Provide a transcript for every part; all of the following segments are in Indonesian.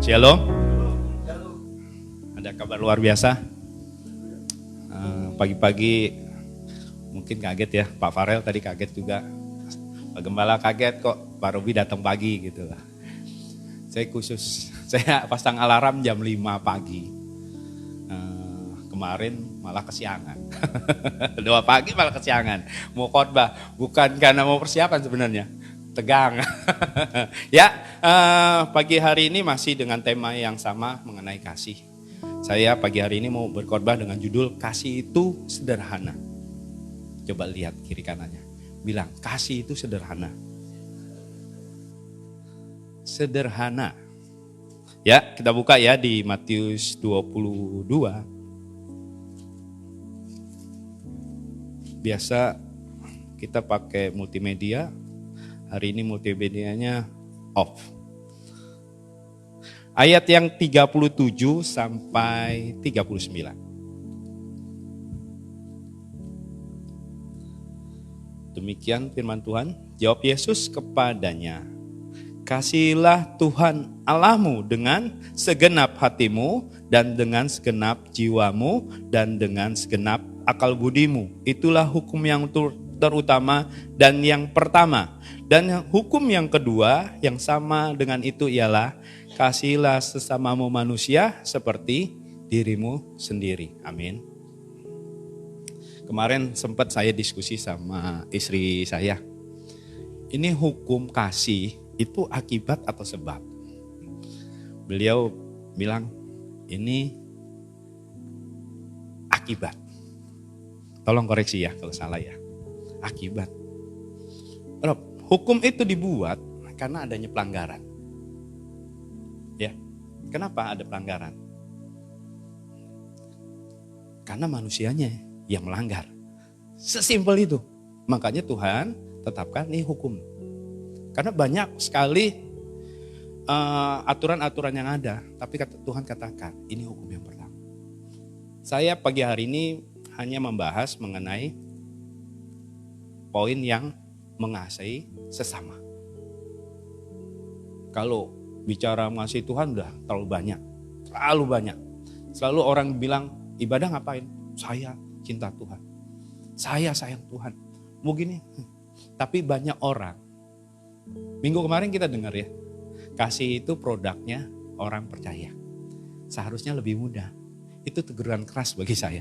Shalom. Ada kabar luar biasa. Pagi-pagi mungkin kaget ya, Pak Farel tadi kaget juga. Pak Gembala kaget kok Pak Robi datang pagi gitu lah. Saya pasang alarm jam 5 pagi. Kemarin malah kesiangan. 2 pagi malah kesiangan. Mau khotbah, bukan karena mau persiapan sebenarnya. Tegang. Ya, pagi hari ini masih dengan tema yang sama mengenai kasih. Saya pagi hari ini mau berkhotbah dengan judul Kasih itu Sederhana. Coba lihat kiri kanannya. Bilang, kasih itu sederhana. Sederhana. Ya, kita buka ya di Matius 22. Biasa kita pakai multimedia. Hari ini multimedianya off. Ayat yang 37 sampai 39. Demikian firman Tuhan. Jawab Yesus kepadanya, kasihilah Tuhan Allahmu dengan segenap hatimu dan dengan segenap jiwamu dan dengan segenap akal budimu. Itulah hukum yang terutama dan yang pertama. Dan hukum yang kedua yang sama dengan itu ialah kasihilah sesamamu manusia seperti dirimu sendiri. Amin. Kemarin sempat saya diskusi sama istri saya. Ini hukum kasih itu akibat atau sebab? Beliau bilang ini akibat. Tolong koreksi ya kalau salah ya. Akibat. Rob, hukum itu dibuat karena adanya pelanggaran. Ya, kenapa ada pelanggaran? Karena manusianya yang melanggar. Sesimpel itu. Makanya Tuhan tetapkan ini hukum. Karena banyak sekali aturan-aturan yang ada. Tapi Tuhan katakan ini hukum yang pertama. Saya pagi hari ini hanya membahas mengenai poin yang mengasihi sesama. Kalau bicara mengasihi Tuhan udah terlalu banyak. Terlalu banyak. Selalu orang bilang ibadah ngapain? Saya cinta Tuhan. Saya sayang Tuhan. Mau gini. Tapi banyak orang. Minggu kemarin kita dengar ya. Kasih itu produknya orang percaya. Seharusnya lebih mudah. Itu teguran keras bagi saya.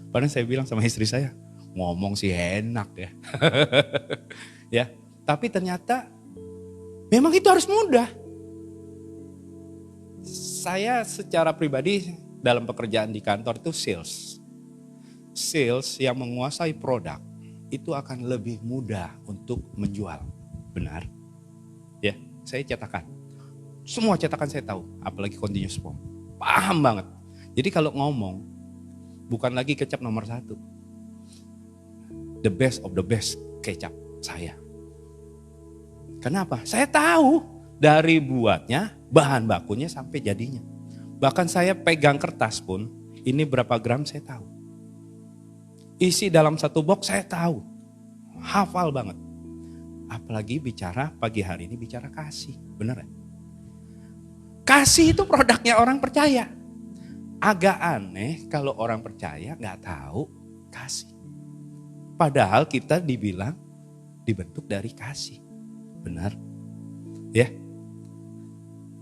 Padahal saya bilang sama istri saya. Ngomong sih enak ya. Ya, tapi ternyata memang itu harus mudah. Saya secara pribadi dalam pekerjaan di kantor itu sales. Sales yang menguasai produk itu akan lebih mudah untuk menjual. Benar? Ya, saya cetakan. Semua cetakan saya tahu, apalagi continuous form. Paham banget. Jadi kalau ngomong, bukan lagi kecap nomor 1. The best of the best kecap saya. Kenapa? Saya tahu dari buatnya, bahan bakunya sampai jadinya. Bahkan saya pegang kertas pun, ini berapa gram saya tahu. Isi dalam satu box saya tahu. Hafal banget. Apalagi bicara pagi hari ini bicara kasih. Bener ya? Kasih itu produknya orang percaya. Agak aneh kalau orang percaya gak tahu kasih. Padahal kita dibilang dibentuk dari kasih. Benar? Ya.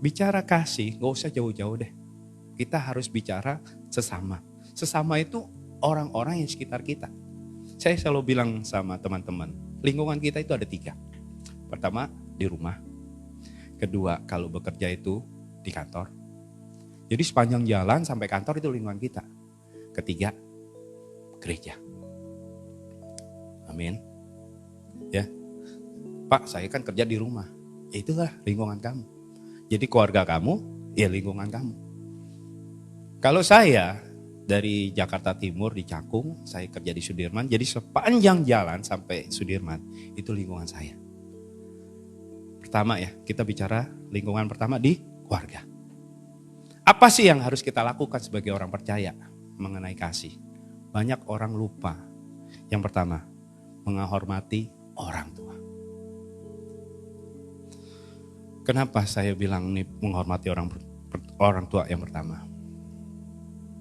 Bicara kasih gak usah jauh-jauh deh. Kita harus bicara sesama. Sesama itu orang-orang yang sekitar kita. Saya selalu bilang sama teman-teman, lingkungan kita itu ada 3. Pertama, di rumah. Kedua, kalau bekerja itu di kantor. Jadi sepanjang jalan sampai kantor itu lingkungan kita. Ketiga, gereja. Amin. Ya. Pak, saya kan kerja di rumah. Itulah lingkungan kamu. Jadi keluarga kamu, ya lingkungan kamu. Kalau saya dari Jakarta Timur di Cakung, saya kerja di Sudirman. Jadi sepanjang jalan sampai Sudirman, itu lingkungan saya. Pertama ya, kita bicara lingkungan pertama di keluarga. Apa sih yang harus kita lakukan sebagai orang percaya mengenai kasih? Banyak orang lupa. Yang pertama, menghormati orang tua. Kenapa saya bilang ini menghormati orang orang tua yang pertama.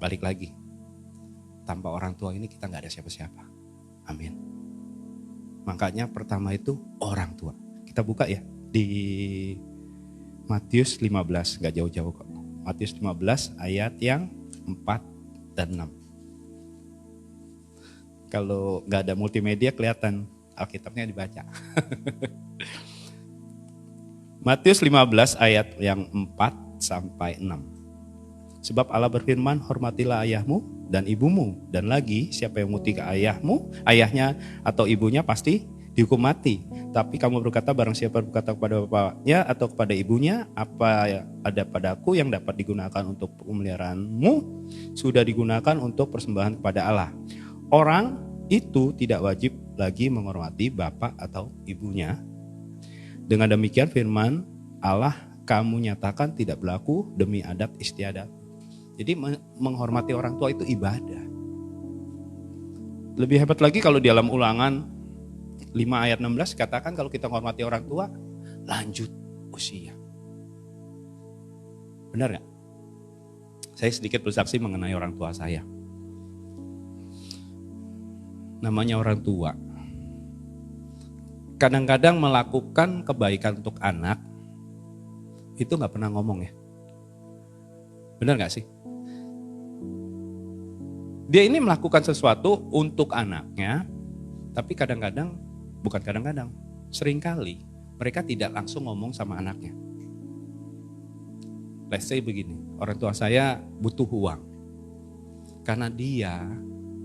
Balik lagi, tanpa orang tua ini kita gak ada siapa-siapa. Amin. Makanya pertama itu orang tua. Kita buka ya di Matius 15, gak jauh-jauh kok. Matius 15 ayat yang 4 dan 6. Kalau gak ada multimedia kelihatan Alkitabnya dibaca. Matius 15 ayat yang 4 sampai 6. Sebab Allah berfirman, hormatilah ayahmu dan ibumu. Dan lagi, siapa yang muti ke ayahnya atau ibunya pasti dihukum mati. Tapi kamu berkata, barang siapa berkata kepada bapaknya atau kepada ibunya, apa ada padaku yang dapat digunakan untuk pemeliharaanmu, sudah digunakan untuk persembahan kepada Allah. Orang itu tidak wajib lagi menghormati bapak atau ibunya. Dengan demikian firman Allah, kamu nyatakan tidak berlaku demi adat istiadat. Jadi menghormati orang tua itu ibadah. Lebih hebat lagi kalau di dalam Ulangan 5 ayat 16 katakan kalau kita menghormati orang tua, lanjut usia. Benar gak? Saya sedikit bersaksi mengenai orang tua saya. Namanya orang tua. Kadang-kadang melakukan kebaikan untuk anak, itu gak pernah ngomong ya. Benar gak sih? Dia ini melakukan sesuatu untuk anaknya, tapi kadang-kadang, bukan kadang-kadang, seringkali mereka tidak langsung ngomong sama anaknya. Let's say begini, orang tua saya butuh uang. Karena dia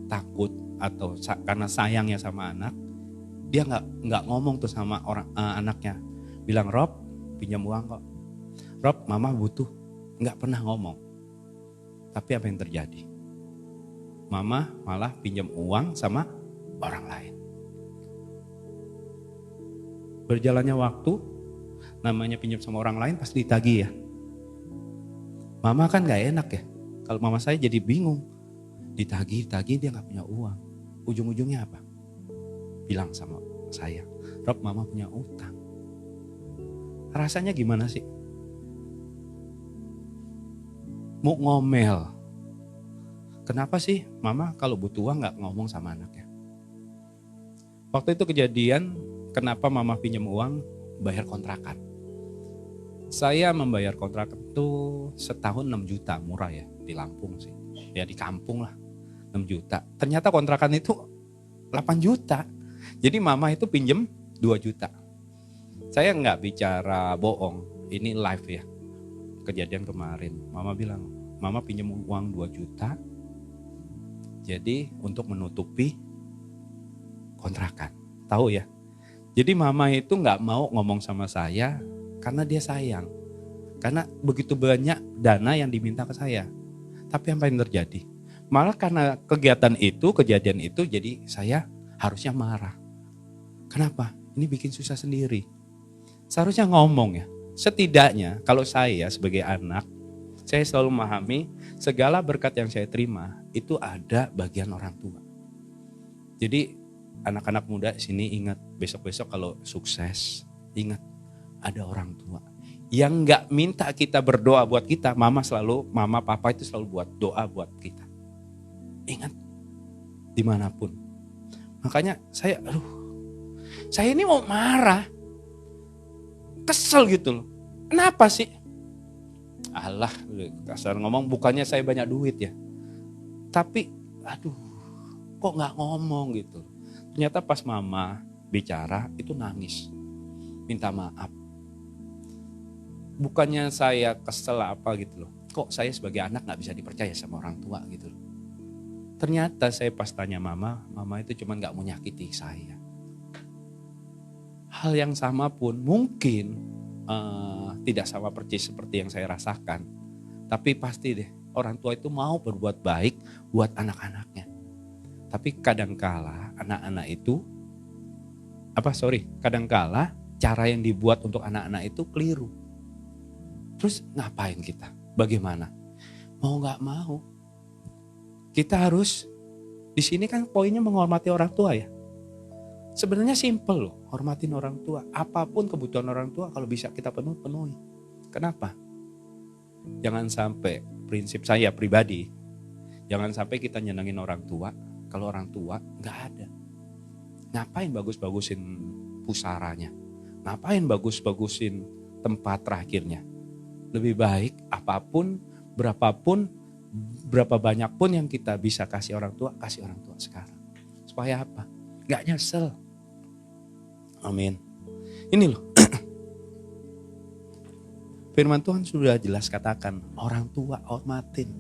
takut atau karena sayangnya sama anak, dia nggak ngomong tuh sama anaknya. Bilang, Rob, pinjam uang kok. Rob, mama butuh. Nggak pernah ngomong. Tapi apa yang terjadi? Mama malah pinjam uang sama orang lain. Berjalannya waktu, namanya pinjam sama orang lain pasti ditagih ya. Mama kan gak enak ya. Kalau mama saya jadi bingung. Ditagih dia gak punya uang. Ujung-ujungnya apa? Bilang sama saya, Rob, mama punya utang. Rasanya gimana sih? Mau ngomel. Kenapa sih mama kalau butuh uang gak ngomong sama anaknya? Waktu itu kejadian, kenapa mama pinjam uang bayar kontrakan. Saya membayar kontrakan itu setahun 6 juta, murah ya di Lampung sih. Ya di kampung lah, 6 juta. Ternyata kontrakan itu 8 juta. Jadi mama itu pinjam 2 juta. Saya gak bicara bohong, ini live ya. Kejadian kemarin, mama bilang, mama pinjam uang 2 juta. Jadi untuk menutupi kontrakan. Tahu ya? Jadi mama itu gak mau ngomong sama saya karena dia sayang. Karena begitu banyak dana yang diminta ke saya. Tapi apa yang terjadi? Malah karena kejadian itu jadi saya harusnya marah. Kenapa? Ini bikin susah sendiri. Seharusnya ngomong ya. Setidaknya kalau saya sebagai anak, saya selalu memahami segala berkat yang saya terima itu ada bagian orang tua. Jadi anak-anak muda sini ingat, besok-besok kalau sukses, ingat ada orang tua. Yang gak minta kita berdoa buat kita, mama papa itu selalu buat doa buat kita. Ingat, dimanapun. Makanya saya ini mau marah. Kesel gitu loh. Kenapa sih? Allah, kasar ngomong, bukannya saya banyak duit ya. Tapi, kok gak ngomong gitu. Ternyata pas mama bicara, itu nangis. Minta maaf. Bukannya saya kesel apa gitu loh. Kok saya sebagai anak gak bisa dipercaya sama orang tua gitu loh. Ternyata saya pas tanya mama itu cuma gak mau nyakiti saya. Hal yang sama pun mungkin tidak sama persis seperti yang saya rasakan. Tapi pasti deh orang tua itu mau berbuat baik buat anak-anaknya. Tapi kadangkala anak-anak itu kadangkala cara yang dibuat untuk anak-anak itu keliru. Terus ngapain kita? Bagaimana? Mau gak mau. Kita harus, di sini kan poinnya menghormati orang tua ya. Sebenarnya simple loh, hormatin orang tua. Apapun kebutuhan orang tua kalau bisa kita penuhi. Kenapa? Jangan sampai, prinsip saya pribadi, jangan sampai kita nyenengin orang tua, kalau orang tua gak ada. Ngapain bagus-bagusin pusaranya? Ngapain bagus-bagusin tempat terakhirnya? Lebih baik apapun, berapapun, berapa banyak pun yang kita bisa kasih orang tua sekarang. Supaya apa? Gak nyesel. Amin. Ini loh. Firman Tuhan sudah jelas katakan, orang tua hormatin.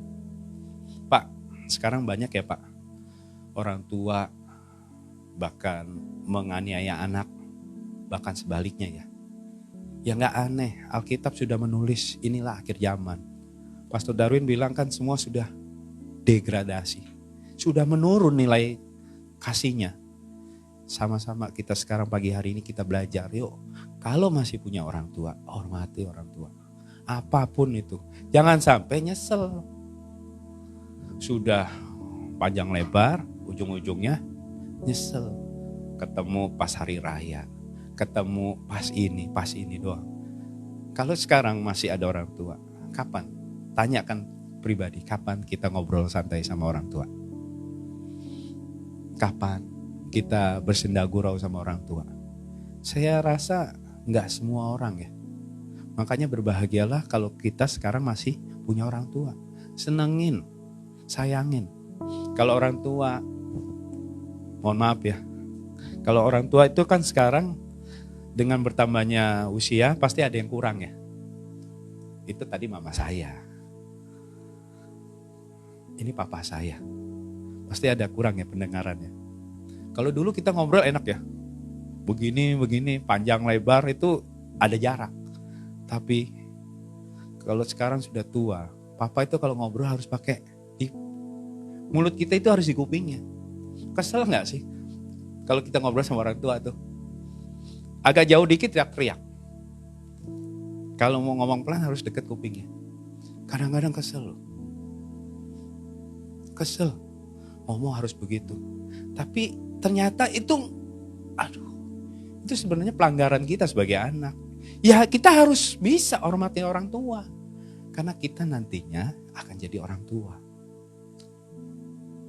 Pak, sekarang banyak ya Pak, orang tua bahkan menganiaya anak, bahkan sebaliknya ya. Ya gak aneh, Alkitab sudah menulis inilah akhir zaman. Pastor Darwin bilang kan semua sudah degradasi. Sudah menurun nilai kasihnya. Sama-sama kita sekarang pagi hari ini kita belajar. Yuk, kalau masih punya orang tua, hormati orang tua. Apapun itu, jangan sampai nyesel. Sudah panjang lebar, ujung-ujungnya nyesel. Ketemu pas hari raya, ketemu pas ini doang. Kalau sekarang masih ada orang tua, kapan? Tanyakan pribadi, kapan kita ngobrol santai sama orang tua? Kapan kita bersenda gurau sama orang tua? Saya rasa gak semua orang ya. Makanya berbahagialah kalau kita sekarang masih punya orang tua. Senengin, sayangin. Kalau orang tua, mohon maaf ya. Kalau orang tua itu kan sekarang dengan bertambahnya usia pasti ada yang kurang ya. Itu tadi mama saya. Ini papa saya. Pasti ada kurang ya pendengarannya. Kalau dulu kita ngobrol enak ya. Begini, panjang lebar itu ada jarak. Tapi kalau sekarang sudah tua, papa itu kalau ngobrol harus pakai mulut kita itu harus di kupingnya. Kesel gak sih? Kalau kita ngobrol sama orang tua tuh. Agak jauh dikit teriak-teriak. Kalau mau ngomong pelan harus deket kupingnya. Kadang-kadang kesel loh. Kesel. Ngomong harus begitu. Tapi ternyata itu sebenarnya pelanggaran kita sebagai anak. Ya kita harus bisa hormati orang tua. Karena kita nantinya akan jadi orang tua.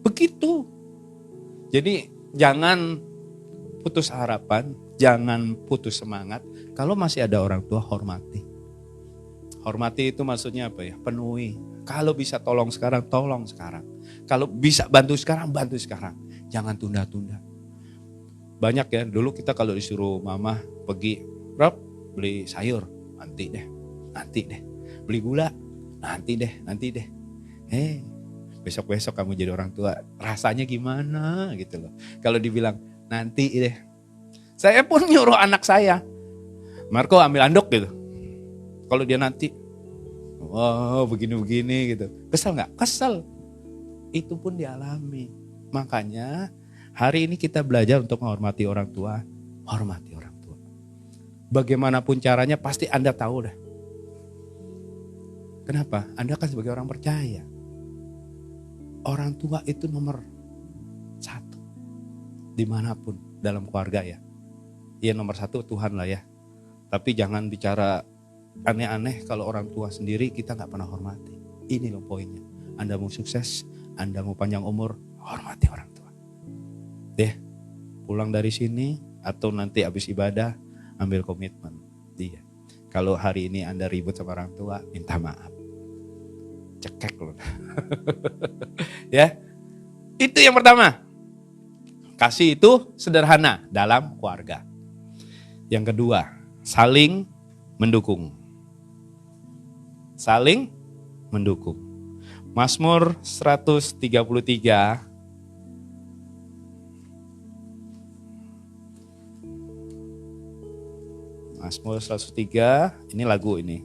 Begitu. Jadi jangan putus harapan, jangan putus semangat. Kalau masih ada orang tua, hormati. Hormati itu maksudnya apa ya? Penuhi. Kalau bisa tolong sekarang, tolong sekarang. Kalau bisa bantu sekarang, bantu sekarang. Jangan tunda-tunda. Banyak ya, dulu kita kalau disuruh mama pergi, Rob, beli sayur, nanti deh. Beli gula, nanti deh. Besok-besok kamu jadi orang tua, rasanya gimana gitu loh. Kalau dibilang nanti deh. Saya pun nyuruh anak saya, Marco ambil anduk gitu. Kalau dia nanti, begini gitu. Kesel gak? Kesel. Itu pun dialami. Makanya hari ini kita belajar untuk menghormati orang tua. Hormati orang tua. Bagaimanapun caranya pasti Anda tahu dah. Kenapa? Anda kan sebagai orang percaya. Orang tua itu nomor 1. Dimanapun dalam keluarga ya. Ya nomor 1 Tuhan lah ya. Tapi jangan bicara aneh-aneh kalau orang tua sendiri kita gak pernah hormati. Ini loh poinnya. Anda mau sukses, Anda mau panjang umur, hormati orang tua. Deh, pulang dari sini atau nanti habis ibadah, ambil komitmen. Dia. Kalau hari ini Anda ribut sama orang tua, minta maaf. Cekek loh. Ya. Itu yang pertama. Kasih itu sederhana dalam keluarga. Yang kedua, saling mendukung. Saling mendukung. Mazmur 133 Mazmur 103, ini lagu ini.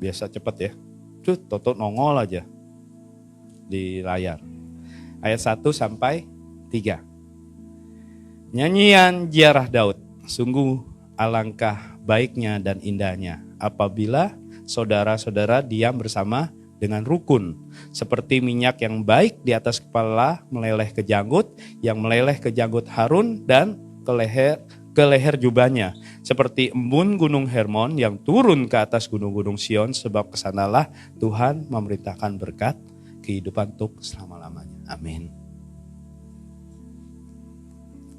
Biasa cepat ya. Toto nongol aja di layar. Ayat 1 sampai 3. Nyanyian ziarah Daud. Sungguh alangkah baiknya dan indahnya apabila saudara-saudara diam bersama dengan rukun. Seperti minyak yang baik di atas kepala meleleh ke janggut, yang meleleh ke janggut Harun dan ke leher jubahnya, seperti embun gunung Hermon yang turun ke atas gunung-gunung Sion, sebab kesanalah Tuhan memerintahkan berkat kehidupan untuk selama-lamanya. Amin.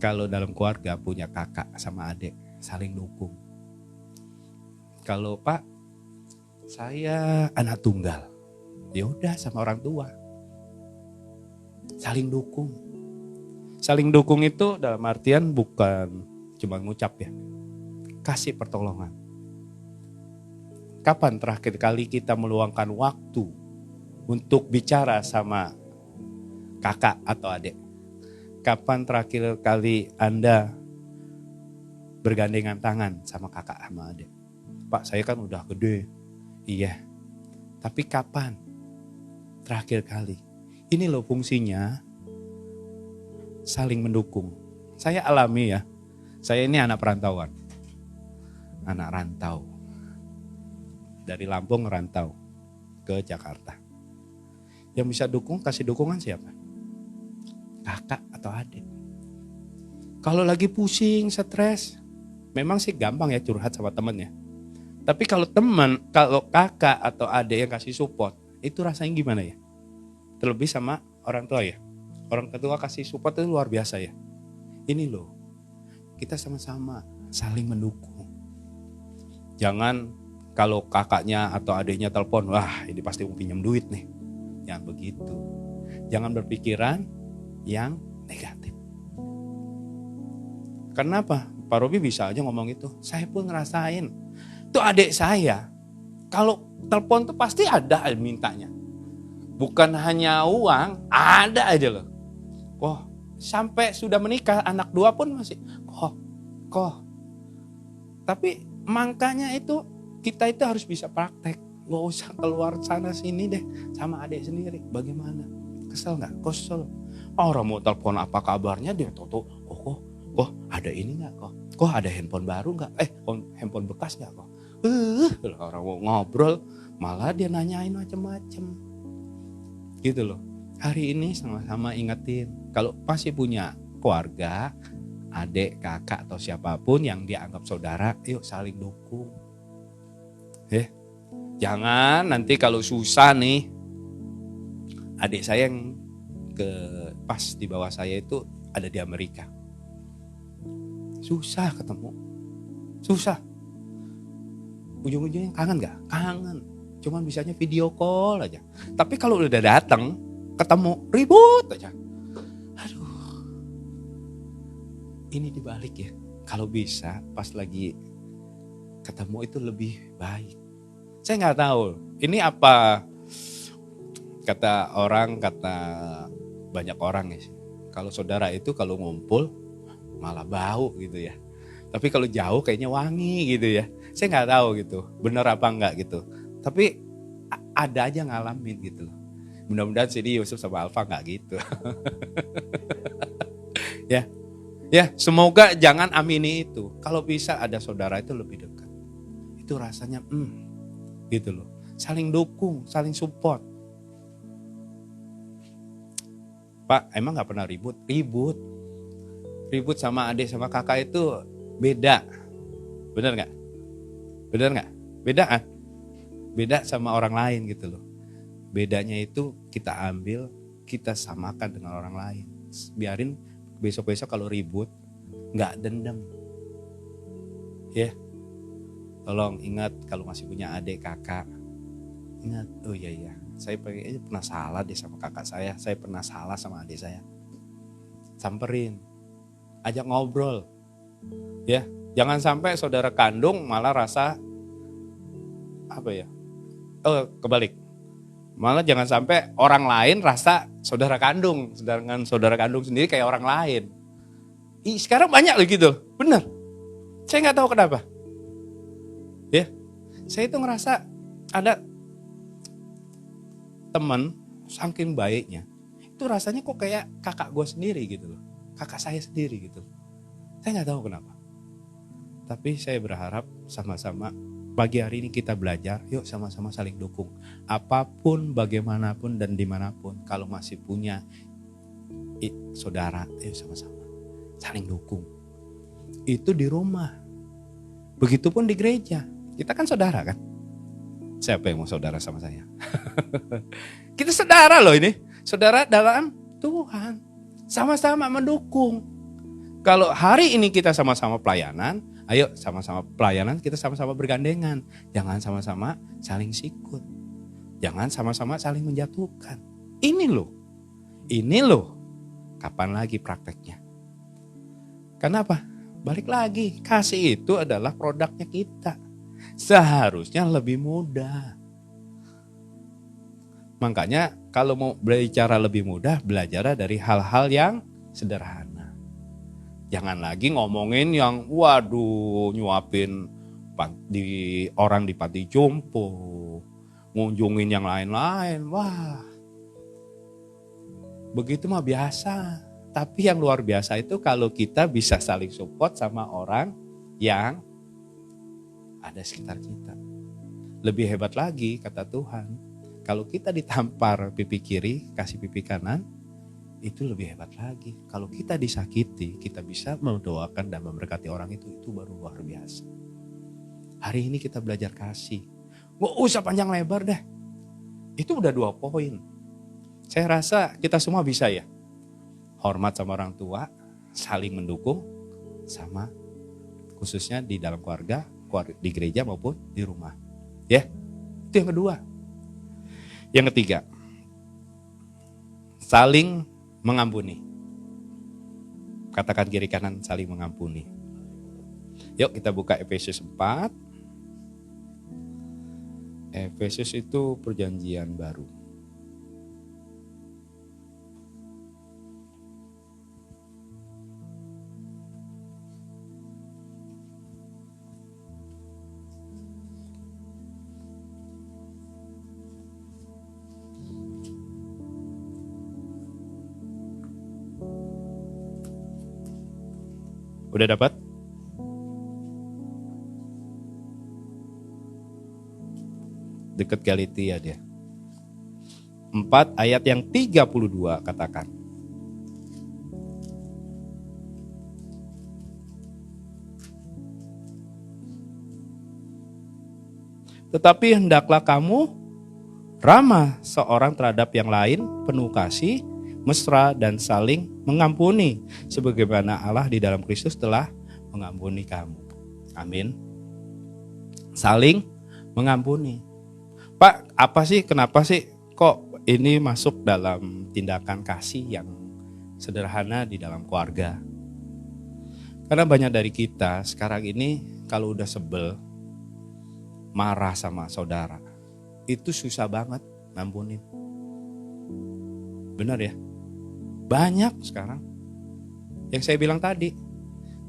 Kalau dalam keluarga punya kakak sama adik, saling dukung. Kalau Pak, saya anak tunggal, ya udah sama orang tua, saling dukung. Saling dukung itu dalam artian bukan cuma ngucap ya, kasih pertolongan. Kapan terakhir kali kita meluangkan waktu untuk bicara sama kakak atau adik? Kapan terakhir kali Anda bergandengan tangan sama kakak sama adik? Pak, saya kan udah gede. Iya, tapi kapan terakhir kali? Ini loh fungsinya saling mendukung. Saya alami ya, saya ini anak perantauan. Anak rantau. Dari Lampung rantau ke Jakarta. Yang bisa dukung, kasih dukungan siapa? Kakak atau adik. Kalau lagi pusing, stres, memang sih gampang ya curhat sama temennya. Tapi kalau kakak atau adik yang kasih support, itu rasanya gimana ya? Terlebih sama orang tua ya. Orang tua kasih support itu luar biasa ya. Ini loh, kita sama-sama saling mendukung. Jangan kalau kakaknya atau adiknya telepon, wah ini pasti mau pinjam duit nih. Jangan begitu. Jangan berpikiran yang negatif. Kenapa? Pak Robi bisa aja ngomong itu. Saya pun ngerasain. Itu adik saya. Kalau telepon tuh pasti ada mintanya. Bukan hanya uang, ada aja loh. Kok sampai sudah menikah, anak 2 pun masih kok. Tapi makanya itu kita itu harus bisa praktek. Gak usah keluar sana sini deh sama adik sendiri. Bagaimana? Kesel gak? Kesel. Orang mau telepon apa kabarnya dia tuh. Kok ada ini gak kok? Kok ada handphone baru gak? Handphone bekas gak kok? Orang mau ngobrol malah dia nanyain macam-macam. Gitu loh. Hari ini sama-sama ingetin. Kalau masih punya keluarga, adik, kakak atau siapapun yang dianggap saudara, yuk saling dukung. Jangan nanti kalau susah nih, adik saya yang pas di bawah saya itu ada di Amerika. Susah ketemu. Susah. Ujung-ujungnya kangen gak? Kangen. Cuman bisanya video call aja. Tapi kalau udah datang, ketemu, ribut aja. Aduh. Ini dibalik ya. Kalau bisa pas lagi ketemu itu lebih baik. Saya nggak tahu. Ini apa kata banyak orang ya. Kalau saudara itu kalau ngumpul malah bau gitu ya. Tapi kalau jauh kayaknya wangi gitu ya. Saya nggak tahu gitu. Bener apa enggak gitu. Tapi ada aja ngalamin gitu loh. Mudah-mudahan Sidi Yusuf sama Alfa nggak gitu. Ya, semoga jangan amini itu. Kalau bisa ada saudara itu lebih dekat. Itu rasanya gitu loh. Saling dukung, saling support. Pak, emang nggak pernah ribut? Ribut sama adik sama kakak itu beda. Bener nggak? Beda kan? Beda sama orang lain gitu loh. Bedanya itu kita ambil, kita samakan dengan orang lain. Biarin besok-besok kalau ribut, nggak dendam. Ya, tolong ingat kalau masih punya adik kakak. Ingat, oh iya, saya pernah salah deh sama kakak saya pernah salah sama adik saya. Samperin, ajak ngobrol. Ya, jangan sampai saudara kandung malah rasa kebalik. Malah jangan sampai orang lain rasa saudara kandung, sedangkan saudara kandung sendiri kayak orang lain. Sekarang banyak loh gitu, bener. Saya nggak tahu kenapa. Ya, saya itu ngerasa ada teman saking baiknya, itu rasanya kok kayak kakak gue sendiri gitu loh, kakak saya sendiri gitu. Saya nggak tahu kenapa. Tapi saya berharap sama-sama pagi hari ini kita belajar, yuk sama-sama saling dukung. Apapun, bagaimanapun, dan dimanapun, kalau masih punya saudara, yuk sama-sama saling dukung. itu di rumah. Begitupun di gereja. Kita kan saudara kan? Siapa yang mau saudara sama saya? Kita saudara loh ini. Saudara dalam Tuhan. Sama-sama mendukung. Kalau hari ini kita sama-sama pelayanan, ayo sama-sama pelayanan, kita sama-sama bergandengan. Jangan sama-sama saling sikut. Jangan sama-sama saling menjatuhkan. Ini loh. Kapan lagi prakteknya? Kenapa? Balik lagi, kasih itu adalah produknya kita. Seharusnya lebih mudah. Makanya kalau mau berbicara lebih mudah, belajar dari hal-hal yang sederhana. Jangan lagi ngomongin yang nyuapin orang di panti jompo, ngunjungin yang lain-lain. Wah, begitu mah biasa. Tapi yang luar biasa itu kalau kita bisa saling support sama orang yang ada sekitar kita. Lebih hebat lagi kata Tuhan, kalau kita ditampar pipi kiri, kasih pipi kanan, itu lebih hebat lagi. Kalau kita disakiti, kita bisa mendoakan dan memberkati orang itu baru luar biasa. Hari ini kita belajar kasih. Gak usah panjang lebar deh. Itu udah 2 poin. Saya rasa kita semua bisa ya. Hormat sama orang tua, saling mendukung, sama khususnya di dalam keluarga, di gereja maupun di rumah. Ya, itu yang kedua. Yang ketiga, saling mengampuni. Katakan kiri kanan, saling mengampuni. Yuk kita buka Efesus 4. Efesus itu perjanjian baru. Udah dapat? Dekat Galatia dia. 4 ayat yang 32 katakan. Tetapi hendaklah kamu ramah seorang terhadap yang lain, penuh kasih, mesra dan saling mengampuni sebagaimana Allah di dalam Kristus telah mengampuni kamu. Amin. Saling mengampuni. Pak, kenapa sih kok ini masuk dalam tindakan kasih yang sederhana di dalam keluarga? Karena banyak dari kita sekarang ini kalau udah sebel, marah sama saudara, itu susah banget ngampunin. Benar ya? Banyak sekarang. Yang saya bilang tadi,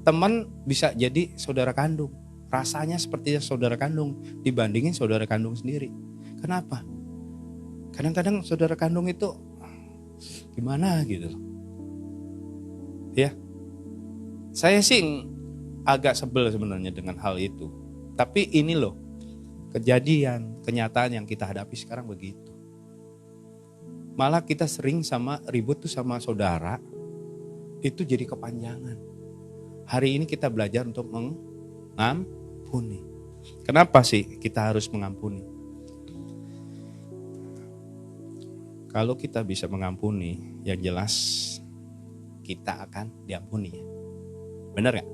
teman bisa jadi saudara kandung. Rasanya seperti saudara kandung dibandingin saudara kandung sendiri. Kenapa? Kadang-kadang saudara kandung itu gimana gitu. Ya. Saya sih agak sebel sebenarnya dengan hal itu. Tapi ini loh, kejadian, kenyataan yang kita hadapi sekarang begitu. Malah kita sering ribut tuh sama saudara, itu jadi kepanjangan. Hari ini kita belajar untuk mengampuni. Kenapa sih kita harus mengampuni? Kalau kita bisa mengampuni, yang jelas kita akan diampuni ya. Benar gak?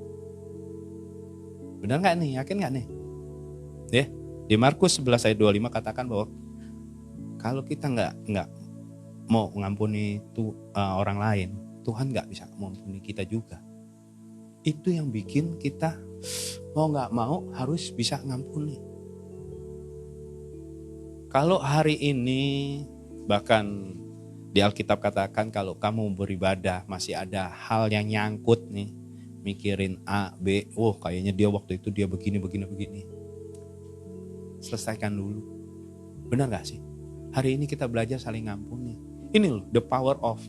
Benar gak nih? Yakin gak nih? Ya, di Markus 11 ayat 25 katakan bahwa kalau kita nggak mau mengampuni orang lain, Tuhan gak bisa mengampuni kita juga. Itu yang bikin kita mau gak mau harus bisa ngampuni. Kalau hari ini bahkan di Alkitab katakan kalau kamu beribadah masih ada hal yang nyangkut nih, mikirin A, B, kayaknya dia waktu itu dia begini. Selesaikan dulu. Benar gak sih? Hari ini kita belajar saling ngampuni. Ini loh, the power of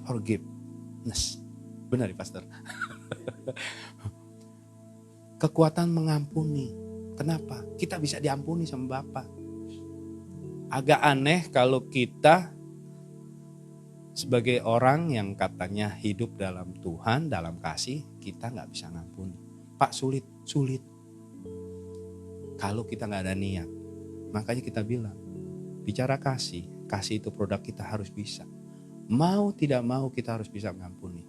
forgiveness. Benar ya, Pastor? Kekuatan mengampuni. Kenapa? Kita bisa diampuni sama Bapa. Agak aneh kalau kita Sebagai orang yang katanya hidup dalam Tuhan, dalam kasih, kita gak bisa ngampuni. Pak, sulit. Kalau kita gak ada niat. Makanya kita bilang, bicara kasih itu produk kita harus bisa. Mau tidak mau kita harus bisa mengampuni.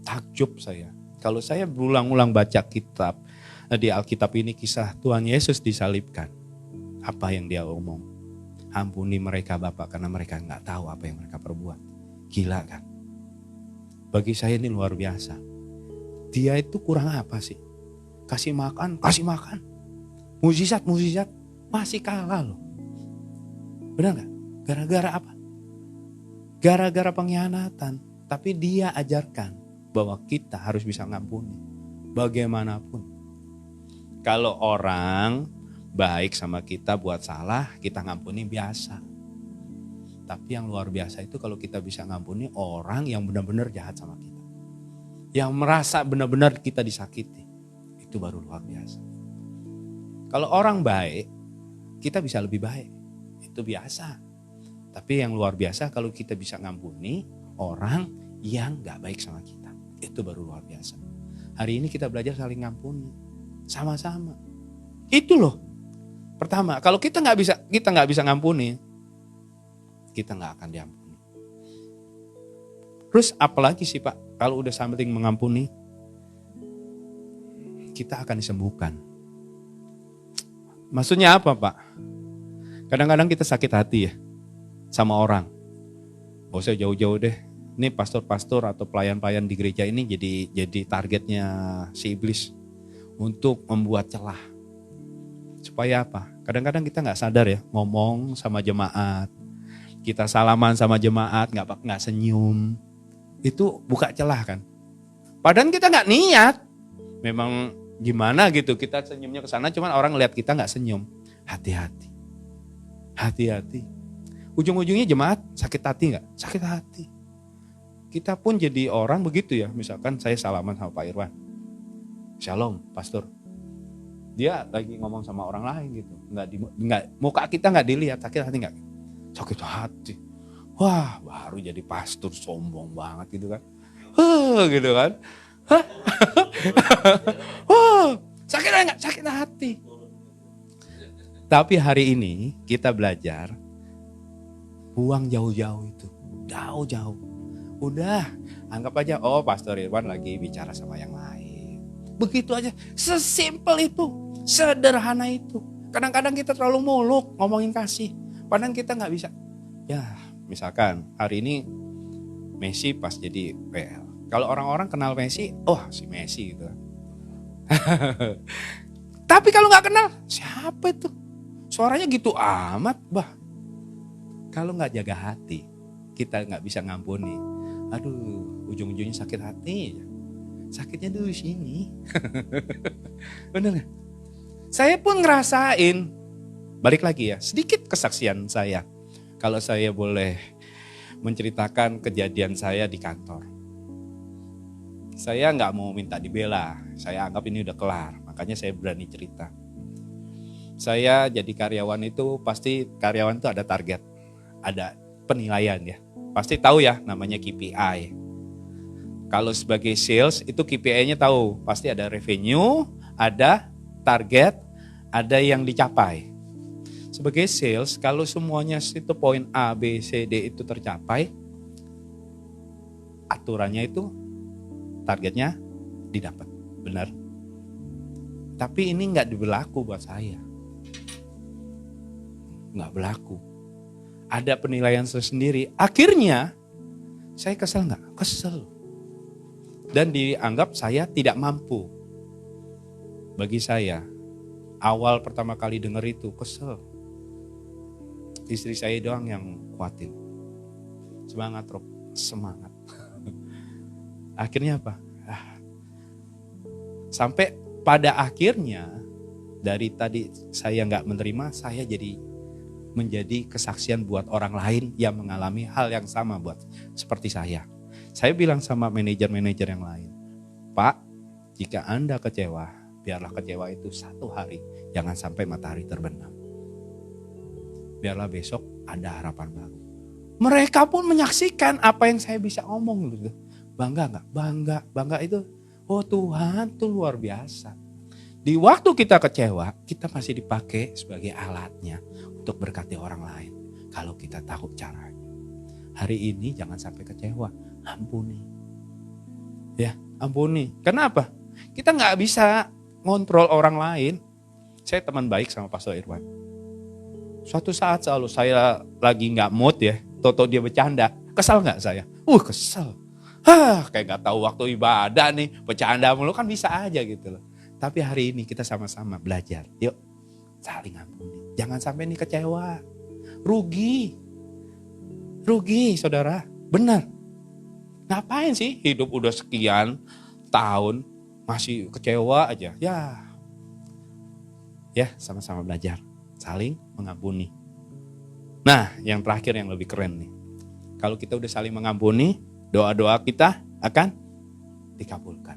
Takjub saya. Kalau saya berulang-ulang baca kitab, di Alkitab ini kisah Tuhan Yesus disalibkan. Apa yang dia omong? Ampuni mereka Bapa karena mereka gak tahu apa yang mereka perbuat. Gila kan? Bagi saya ini luar biasa. Dia itu kurang apa sih? Kasih makan. Mukjizat masih kalah loh. Benar gak? Gara-gara apa? Gara-gara pengkhianatan. Tapi dia ajarkan bahwa kita harus bisa ngampuni. Bagaimanapun. Kalau orang baik sama kita buat salah, kita ngampuni biasa. Tapi yang luar biasa itu kalau kita bisa ngampuni orang yang benar-benar jahat sama kita. Yang merasa benar-benar kita disakiti. Itu baru luar biasa. Kalau orang baik, kita bisa lebih baik. Itu biasa. Tapi yang luar biasa kalau kita bisa ngampuni orang yang gak baik sama kita. Itu baru luar biasa. Hari ini kita belajar saling ngampuni. Sama-sama. Itu loh. Pertama, kalau kita nggak bisa ngampuni, kita nggak akan diampuni. Terus apalagi sih Pak, kalau udah saling mengampuni, kita akan disembuhkan. Maksudnya apa Pak? Kadang-kadang kita sakit hati ya sama orang. Gak usah jauh-jauh deh. Ini pastor-pastor atau pelayan-pelayan di gereja ini jadi targetnya si iblis untuk membuat celah. Supaya apa? Kadang-kadang kita nggak sadar ya ngomong sama jemaat, kita salaman sama jemaat nggak senyum, itu buka celah kan? Padahal kita nggak niat, memang gimana gitu kita senyumnya ke sana, cuman orang lihat kita nggak senyum. Hati-hati. Ujung-ujungnya jemaat sakit hati nggak? Sakit hati. Kita pun jadi orang begitu ya, misalkan saya salaman sama Pak Irwan, Shalom, Pastor. Dia lagi ngomong sama orang lain gitu, muka kita nggak dilihat, sakit hati nggak? Sakit hati. Wah, baru jadi pastor sombong banget gitu kan? Gitu kan? Sakit hati nggak? Sakit hati. Tapi hari ini kita belajar buang jauh-jauh itu, jauh-jauh. Udah, anggap aja Pastor Irwan lagi bicara sama yang lain. Begitu aja, sesimpel itu, sederhana itu. Kadang-kadang kita terlalu muluk ngomongin kasih, padahal kita nggak bisa. Ya, misalkan hari ini Messi pas jadi PL. Kalau orang-orang kenal Messi, si Messi gitu. Tapi kalau nggak kenal, siapa itu? Suaranya gitu amat, Kalau nggak jaga hati, kita nggak bisa ngampuni. Aduh, ujung-ujungnya sakit hati. Sakitnya dulu sini. Bener gak? Saya pun ngerasain, balik lagi ya, sedikit kesaksian saya. Kalau saya boleh menceritakan kejadian saya di kantor. Saya gak mau minta dibela, saya anggap ini udah kelar, makanya saya berani cerita. Saya jadi karyawan itu, pasti karyawan itu ada target, ada penilaian ya. Pasti tahu ya namanya KPI. Kalau sebagai sales itu KPI-nya tahu, pasti ada revenue, ada target, ada yang dicapai. Sebagai sales, kalau semuanya itu poin A, B, C, D itu tercapai, aturannya itu targetnya didapat, benar. Tapi ini nggak berlaku buat saya. Nggak berlaku. Ada penilaian sendiri. Akhirnya saya kesel nggak? Kesel. Dan dianggap saya tidak mampu. Bagi saya, awal pertama kali dengar itu kesel. Istri saya doang yang kuatin. Semangat Rob, semangat. Akhirnya apa? Sampai pada akhirnya dari tadi saya nggak menerima, saya jadi menjadi kesaksian buat orang lain yang mengalami hal yang sama buat seperti saya. Saya bilang sama manajer-manajer yang lain, Pak, jika Anda kecewa, biarlah kecewa itu 1 hari, jangan sampai matahari terbenam. Biarlah besok ada harapan baru. Mereka pun menyaksikan apa yang saya bisa omong gitu. Bangga nggak? Bangga itu. Oh Tuhan tuh luar biasa. Di waktu kita kecewa, kita masih dipakai sebagai alatnya untuk berkati orang lain. Kalau kita tahu caranya. Hari ini jangan sampai kecewa, ampuni. Ya, ampuni. Kenapa? Kita nggak bisa ngontrol orang lain. Saya teman baik sama Pastor Irwan. Suatu saat selalu saya lagi nggak mood ya, toto dia bercanda. Kesal nggak saya? Kesel. Kayak nggak tahu waktu ibadah nih, bercanda mulu kan bisa aja gitu loh. Tapi hari ini kita sama-sama belajar. Yuk, saling ampuni. Jangan sampai nih kecewa. Rugi saudara. Benar. Ngapain sih hidup udah sekian tahun masih kecewa aja. Ya sama-sama belajar. Saling mengampuni. Nah yang terakhir yang lebih keren nih. Kalau kita udah saling mengampuni, doa-doa kita akan dikabulkan.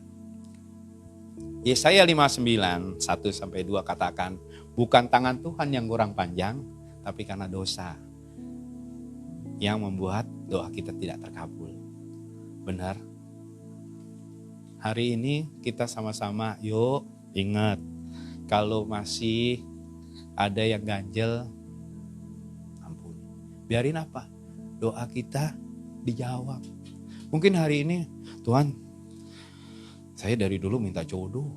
Yesaya 59, 1-2 katakan, bukan tangan Tuhan yang kurang panjang, tapi karena dosa yang membuat doa kita tidak terkabul. Benar? Hari ini kita sama-sama yuk ingat, kalau masih ada yang ganjel, ampuni. Biarin apa? Doa kita dijawab. Mungkin hari ini, Tuhan, saya dari dulu minta jodoh.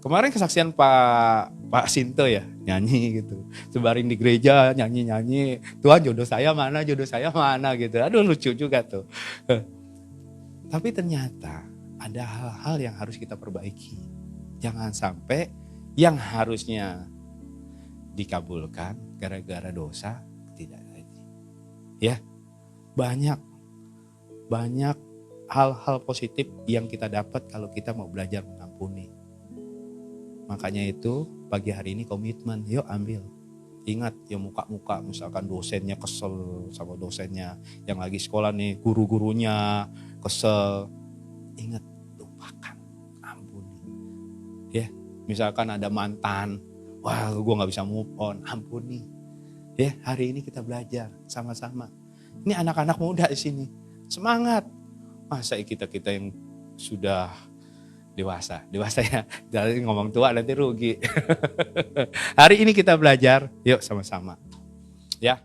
Kemarin kesaksian Pak Sinto ya, nyanyi gitu. Sebaring di gereja, nyanyi-nyanyi. Tuhan jodoh saya mana gitu. Aduh lucu juga tuh. Tapi ternyata ada hal-hal yang harus kita perbaiki. Jangan sampai yang harusnya dikabulkan gara-gara dosa tidak lagi. Ya, banyak hal-hal positif yang kita dapat kalau kita mau belajar mengampuni. Makanya itu pagi hari ini komitmen, yuk ambil. Ingat ya muka-muka misalkan dosennya kesel sama dosennya. Yang lagi sekolah nih guru-gurunya kesel. Ingat, lupakan, ampuni. Ya, misalkan ada mantan, wah gue gak bisa move on, ampuni. Ya, hari ini kita belajar sama-sama. Ini anak-anak muda di sini, semangat. Masa kita yang sudah dewasa ya, jadi ngomong tua nanti rugi. Hari ini kita belajar, yuk sama-sama. Ya.